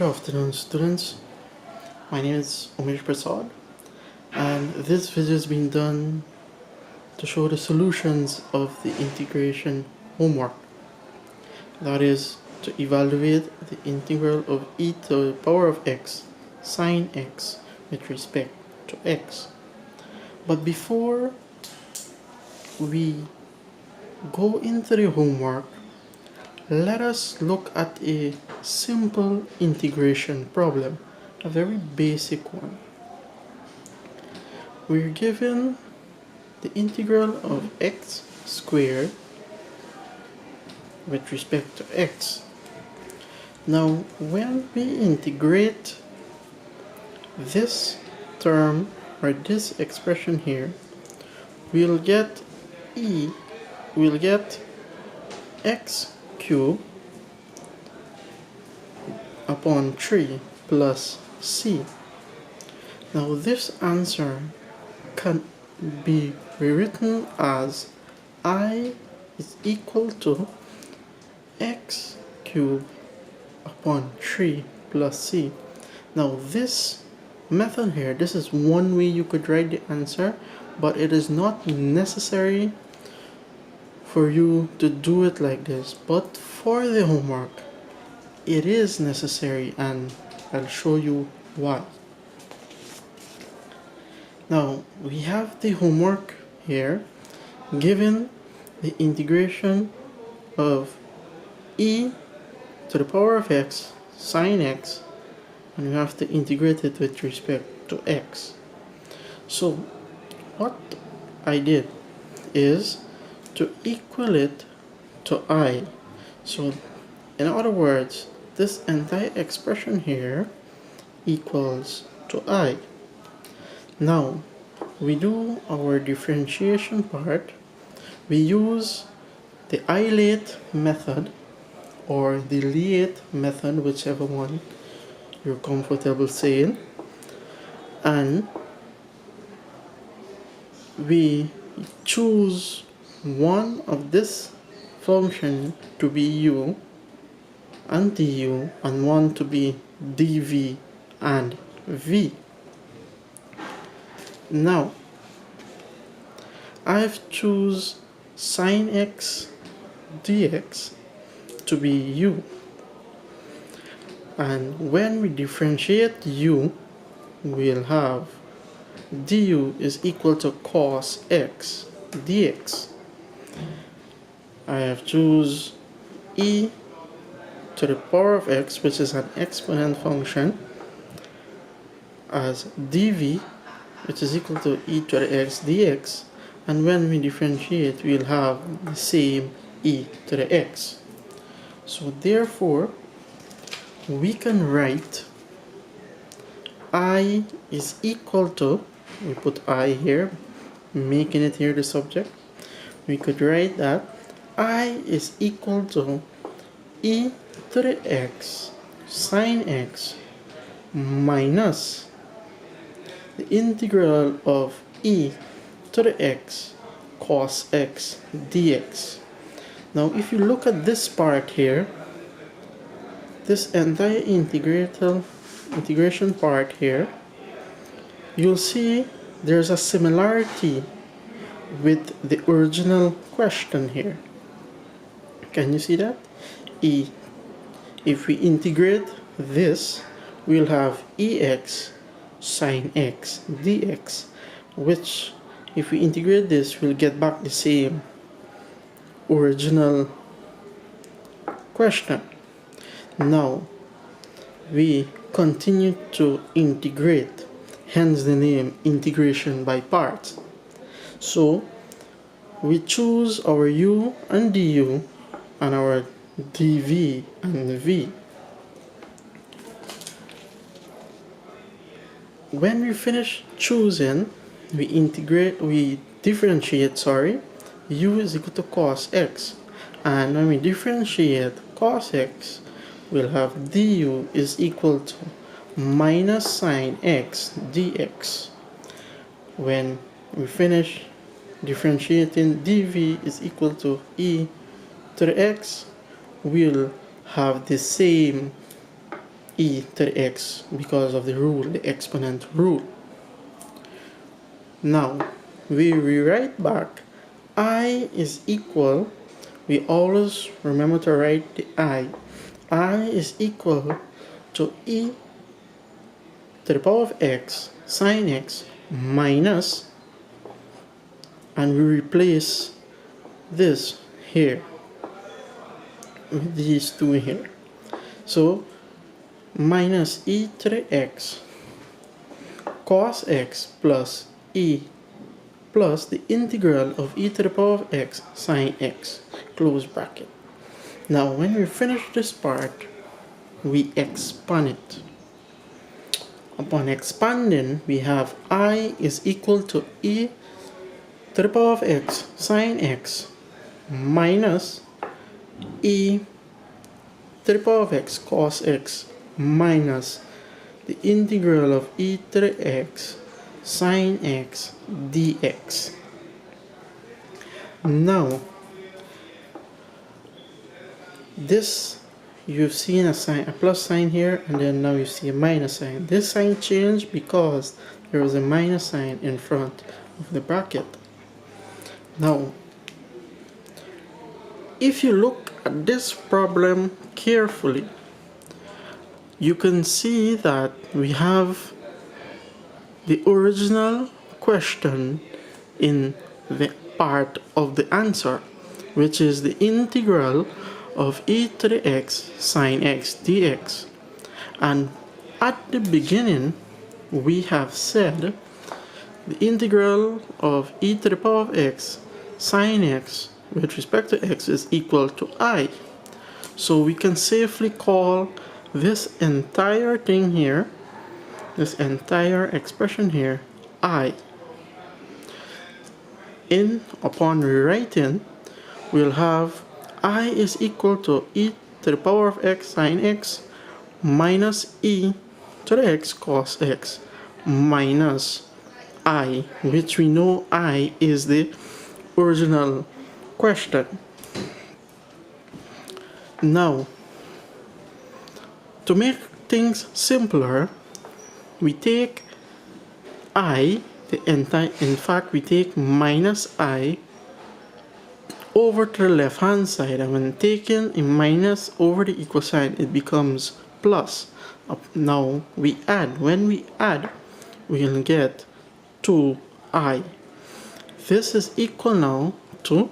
Good afternoon, students. My name is Umesh Prasad, and this video is being done to show the solutions of the integration homework. That is, to evaluate the integral of e to the power of x sine x with respect to x. But before we go into the homework, let us look at a simple integration problem, a very basic one. We're given the integral of x squared with respect to x. Now, when we integrate this term or this expression here, we'll get x cubed upon 3 plus c. Now this answer can be rewritten as I is equal to x cubed upon 3 plus c. Now this method here, this is one way you could write the answer, but it is not necessary for you to do it like this. But for the homework, it is necessary, and I'll show you why. Now we have the homework here, given the integration of e to the power of x sine x, and we have to integrate it with respect to x. So what I did is to equal it to I. So in other words, this entire expression here equals to I. Now we do our differentiation part. We use the isolate method or the Lie method, whichever one you're comfortable saying, and we choose one of this function to be u and du, and one to be dv and v. Now I've choose sine x dx to be u, and when we differentiate u, we'll have du is equal to cos x dx. I have choose e to the power of x, which is an exponent function, as dv, which is equal to e to the x dx, and when we differentiate, we'll have the same e to the x. So therefore, we can write I is equal to, we put I here, making it here the subject. We could write that I is equal to e to the x sine x minus the integral of e to the x cos x dx. Now if you look at this part here, this entire integration part here, you'll see there's a similarity with the original question here. Can you see that? If we integrate this, we'll have ex sine x dx, which if we integrate this, we'll get back the same original question. Now we continue to integrate, hence the name integration by parts. So we choose our u and du and our dv and v. When we finish choosing, we differentiate, u is equal to cos x, and when we differentiate cos x, we'll have du is equal to minus sine x dx. When we finish differentiating, dv is equal to e to the x, we'll have the same e to the x because of the rule, the exponent rule. Now we rewrite back I is equal, we always remember to write the I is equal to e to the power of x sine x minus, and we replace this here with these two here. So minus e to the x cos x plus e plus the integral of e to the power of x sine x, close bracket. Now when we finish this part, we expand it. Upon expanding, we have I is equal to e to the power of x sine x minus e to the power of x cos x minus the integral of e to the x sine x dx. Now this, you've seen a plus sign here, and then now you see a minus sign. This sign changed because there was a minus sign in front of the bracket. Now if you look at this problem carefully, you can see that we have the original question in the part of the answer, which is the integral of e to the x sine x dx. And at the beginning we have said the integral of e to the power of x sine x with respect to x is equal to I. So we can safely call this entire thing here, this entire expression here, I. Upon rewriting, we'll have I is equal to e to the power of x sine x minus e to the x cos x minus I, which we know I is the original question. Now, to make things simpler, we take I, in fact we take minus I over to the left hand side, and when taking a minus over the equal sign, it becomes plus. Now we add. When we add, we'll get 2I. This is equal now to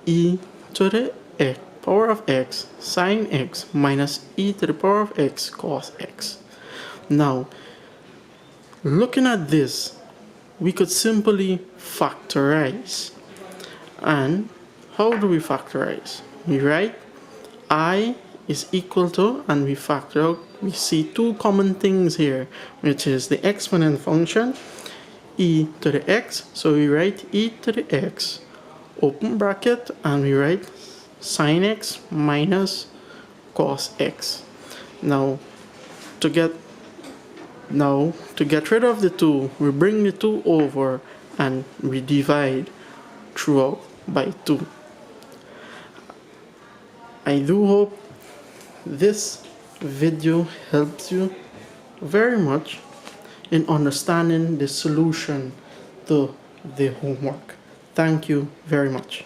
e to the power of x sine x minus e to the power of x cos x. Now, looking at this, we could simply factorize. And how do we factorize? We write I is equal to, and we factor out, we see two common things here, which is the exponent function e to the x. So we write e to the x open bracket, and we write sine x minus cos x. Now to get rid of the 2, we bring the 2 over and we divide throughout by 2. I do hope this video helps you very much in understanding the solution to the homework. Thank you very much.